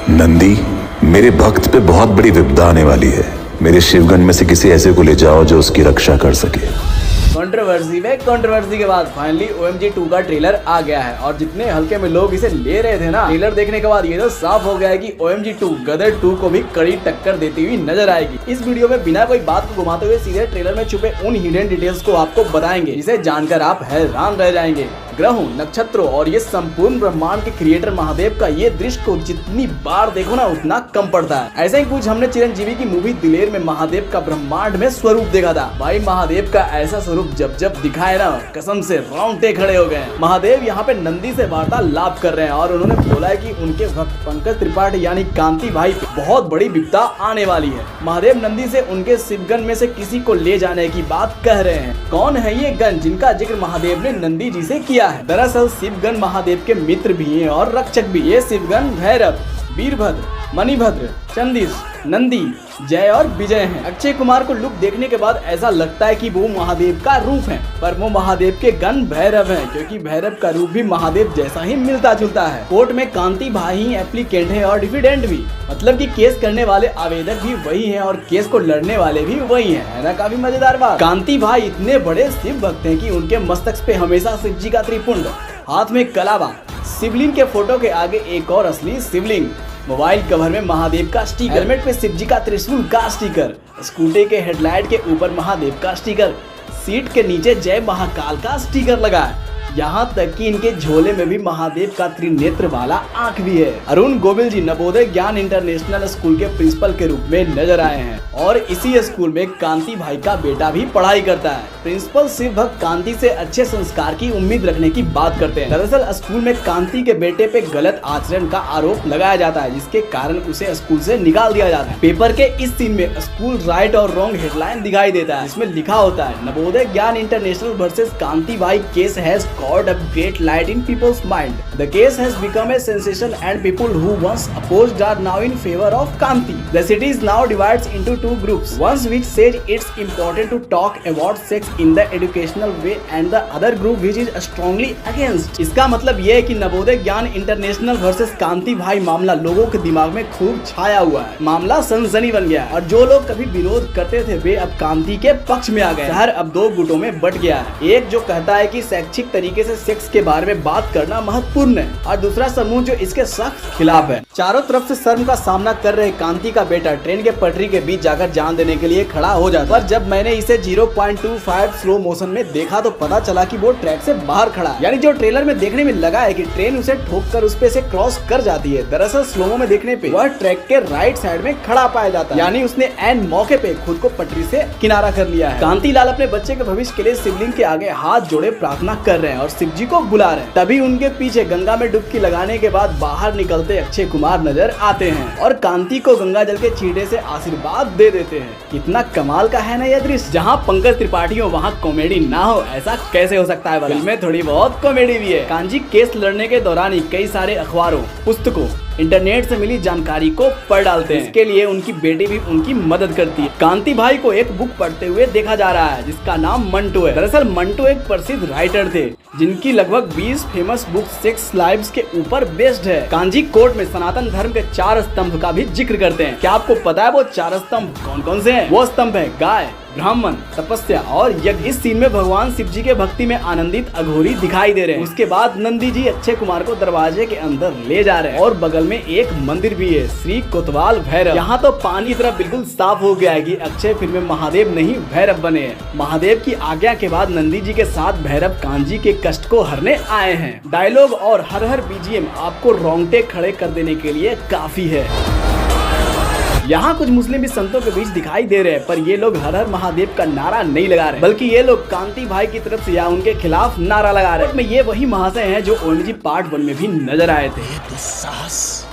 नंदी, मेरे भक्त पे बहुत बड़ी विपदा आने वाली है। मेरे शिवगन में से किसी ऐसे को ले जाओ जो उसकी रक्षा कर सके। कंट्रोवर्सी के बाद फाइनली OMG 2 का ट्रेलर आ गया है और जितने हल्के में लोग इसे ले रहे थे ना, ट्रेलर देखने के बाद ये तो साफ हो गया है कि OMG 2 गदर 2 को भी कड़ी टक्कर देती हुई नजर आएगी। इस वीडियो में बिना कोई बात को घुमाते हुए सीधे ट्रेलर में छुपे उन हिडन डिटेल्स को आपको बताएंगे जिसे जानकर आप हैरान रह जाएंगे। ग्रहों, नक्षत्रों और ये संपूर्ण ब्रह्मांड के क्रिएटर महादेव का ये दृश्य को जितनी बार देखो ना उतना कम पड़ता है। ऐसा ही कुछ हमने चिरंजीवी की मूवी दिलेर में महादेव का ब्रह्मांड में स्वरूप देखा था। भाई महादेव का ऐसा स्वरूप जब जब दिखाए ना, कसम से रोंगटे खड़े हो गए। महादेव यहाँ पे नंदी से वार्तालाप कर रहे हैं और उन्होंने बोला है कि उनके भक्त पंकज त्रिपाठी यानी कांति भाई पे बहुत बड़ी विपदा आने वाली है। महादेव नंदी से उनके शिवगन में से किसी को ले जाने की बात कह रहे हैं। कौन है ये गण जिनका जिक्र महादेव ने नंदी जी से किया है? दरअसल शिवगन महादेव के मित्र भी हैं और रक्षक भी। ये शिवगन भैरव, वीरभद्र, मणिभद्र, चंदिश, नंदी, जय और विजय हैं। अक्षय कुमार को लुक देखने के बाद ऐसा लगता है कि वो महादेव का रूप है, पर वो महादेव के गण भैरव हैं, क्योंकि भैरव का रूप भी महादेव जैसा ही मिलता जुलता है। कोर्ट में कांति भाई ही एप्लीकेंट है और डिफिडेंट भी, मतलब कि केस करने वाले आवेदक भी वही हैं और केस को लड़ने वाले भी वही हैं। है ना काफी मजेदार बात। कांति भाई इतने बड़े शिव भक्त हैं कि उनके मस्तक पे हमेशा शिव जी का त्रिपुंड, हाथ में कलावा, शिवलिंग के फोटो के आगे एक और असली शिवलिंग, मोबाइल कवर में महादेव का स्टिकर, हेलमेट पे शिव जी का त्रिशूल का स्टिकर, स्कूटी के हेडलाइट के ऊपर महादेव का स्टिकर, सीट के नीचे जय महाकाल का स्टिकर लगा है। यहाँ तक कि इनके झोले में भी महादेव का त्रिनेत्र वाला आंख भी है। अरुण गोविल जी नवोदय ज्ञान इंटरनेशनल स्कूल के प्रिंसिपल के रूप में नजर आए हैं और इसी स्कूल में कांति भाई का बेटा भी पढ़ाई करता है। प्रिंसिपल शिव भक्त कांति से अच्छे संस्कार की उम्मीद रखने की बात करते हैं। दरअसल स्कूल में कांति के बेटे पे गलत आचरण का आरोप लगाया जाता है, जिसके कारण उसे स्कूल से निकाल दिया जाता है। पेपर के इस सीन में स्कूल राइट और रॉन्ग हेडलाइन दिखाई देता है, जिसमें लिखा होता है नवोदय ज्ञान इंटरनेशनल वर्सेस कांति भाई case has caught a great light in people's mind. The case has become a sensation and people who once opposed are now in favor of Kanti. The city is now divided into two groups. One which says it's important to talk about sex in the educational way and the other group which is strongly against. इसका मतलब ये है कि नवोदय ज्ञान international versus कांति भाई मामला लोगों के दिमाग में खूब छाया हुआ है। मामला सनसनी बन गया है और जो लोग कभी विरोध करते थे वे अब कांति के पक्ष में आ गए। शहर अब दो गुटों में बट गया है। एक जो कहता है कि शैक्षिक तरीके से सेक्स के बारे में बात करना महत्वपूर्ण है और दूसरा समूह जो इसके सख्त खिलाफ है। चारों तरफ से शर्म का सामना कर रहे कांति का बेटा ट्रेन के पटरी के बीच जाकर जान देने के लिए खड़ा हो जाता है। पर जब मैंने इसे 0.25 स्लो मोशन में देखा तो पता चला कि वो ट्रैक से बाहर खड़ा है, यानी जो ट्रेलर में देखने में लगा है कि ट्रेन उसे ठोककर उस पे से क्रॉस कर जाती है, दरअसल स्लोमो में देखने पे वह ट्रैक के राइट साइड में खड़ा पाया जाता है, यानी उसने एन मौके पे खुद को पटरी से किनारा कर लिया है। कांति लाल अपने बच्चे के भविष्य के लिए शिवलिंग के आगे हाथ जोड़े प्रार्थना कर रहे हैं और शिव जी को बुला रहे हैं। तभी उनके पीछे गंगा में डुबकी लगाने के बाद बाहर निकलते अक्षय कुमार नजर आते हैं और कांति को गंगा जल के छींटे से आशीर्वाद दे देते हैं। कितना कमाल का है ना यह दृश्य। जहाँ पंकज त्रिपाठी हो वहाँ कॉमेडी ना हो, ऐसा कैसे हो सकता है? फिल्म में थोड़ी बहुत कॉमेडी भी है। कांजी केस लड़ने के दौरान ही कई सारे अखबारों, पुस्तकों, इंटरनेट से मिली जानकारी को पढ़ डालते हैं। इसके लिए उनकी बेटी भी उनकी मदद करती है। कांति भाई को एक बुक पढ़ते हुए देखा जा रहा है जिसका नाम मंटो है। दरअसल मंटो एक प्रसिद्ध राइटर थे जिनकी लगभग 20 फेमस बुक सेक्स लाइव्स के ऊपर बेस्ड है। कांजी कोर्ट में सनातन धर्म के 4 स्तंभ का भी जिक्र करते हैं। क्या आपको पता है वो 4 स्तंभ कौन कौन से हैं? वो स्तंभ है गाय, ब्राह्मण, तपस्या और यज्ञ। इस सीन में भगवान शिव जी के भक्ति में आनंदित अघोरी दिखाई दे रहे हैं। उसके बाद नंदी जी अक्षय कुमार को दरवाजे के अंदर ले जा रहे हैं और बगल में एक मंदिर भी है, श्री कोतवाल भैरव। यहाँ तो पानी की तरह बिल्कुल साफ हो गया है कि अक्षय फिल्म में महादेव नहीं भैरव बने हैं। महादेव की आज्ञा के बाद नंदी जी के साथ भैरव कांजी के कष्ट को हरने आए हैं। डायलॉग और हर हर बीजीएम आपको रोंगटे खड़े कर देने के लिए काफी है। यहाँ कुछ मुस्लिम भी संतों के बीच दिखाई दे रहे हैं, पर ये लोग हर हर महादेव का नारा नहीं लगा रहे, बल्कि ये लोग कांति भाई की तरफ से या उनके खिलाफ नारा लगा रहे हैं। ये वही महाशय हैं जो OMG पार्ट 1 में भी नजर आए थे। दुस्साहस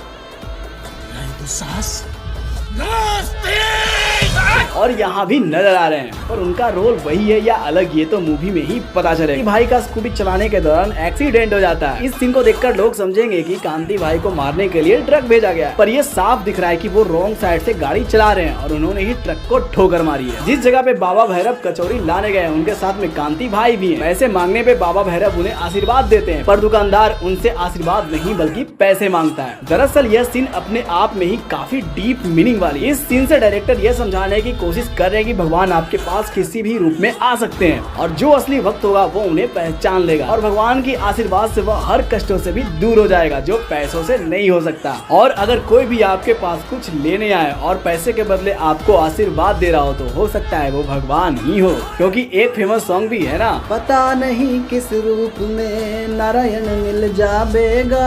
और यहाँ भी नजर आ रहे हैं, पर उनका रोल वही है या अलग ये तो मूवी में ही पता चलेगा। भाई का स्कूटी चलाने के दौरान एक्सीडेंट हो जाता है। इस सीन को देखकर लोग समझेंगे कि कांति भाई को मारने के लिए ट्रक भेजा गया है, पर ये साफ दिख रहा है कि वो रॉन्ग साइड से गाड़ी चला रहे हैं और उन्होंने ही ट्रक को ठोकर मारी है। जिस जगह पे बाबा भैरव कचौरी लाने गए उनके साथ में कांति भाई भी हैं। पैसे मांगने पे बाबा भैरव उन्हें आशीर्वाद देते हैं, पर दुकानदार उनसे आशीर्वाद नहीं बल्कि पैसे मांगता है। दरअसल यह सीन अपने आप में ही काफी डीप मीनिंग वाली है। इस सीन से डायरेक्टर यह समझाने की कोशिश कर रहे हैं कि भगवान आपके पास किसी भी रूप में आ सकते हैं और जो असली वक्त होगा वो उन्हें पहचान लेगा और भगवान की आशीर्वाद से वह हर कष्टों से भी दूर हो जाएगा जो पैसों से नहीं हो सकता। और अगर कोई भी आपके पास कुछ लेने आए और पैसे के बदले आपको आशीर्वाद दे रहा हो सकता है वो भगवान ही हो, क्योंकि एक फेमस सॉन्ग भी है ना, पता नहीं किस रूप में नारायण मिल जाएगा।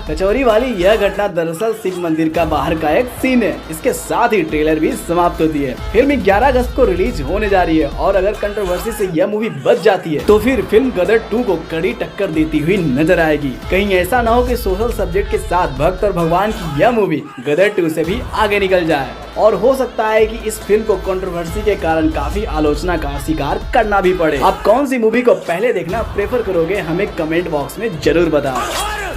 कचौरी वाली यह घटना दरअसल शिव मंदिर का बाहर का एक सीन है। इसके साथ ही ट्रेलर भी समाप्त होती है। फिल्म 11 अगस्त को रिलीज होने जा रही है और अगर कंट्रोवर्सी से यह मूवी बच जाती है तो फिर फिल्म गदर 2 को कड़ी टक्कर देती हुई नजर आएगी। कहीं ऐसा ना हो कि सोशल सब्जेक्ट के साथ भक्त और भगवान की यह मूवी गदर 2 से भी आगे निकल जाए और हो सकता है कि इस फिल्म को कंट्रोवर्सी के कारण काफी आलोचना का शिकार करना भी पड़े। आप कौन सी मूवी को पहले देखना प्रेफर करोगे हमें कमेंट बॉक्स में जरूर बताएं।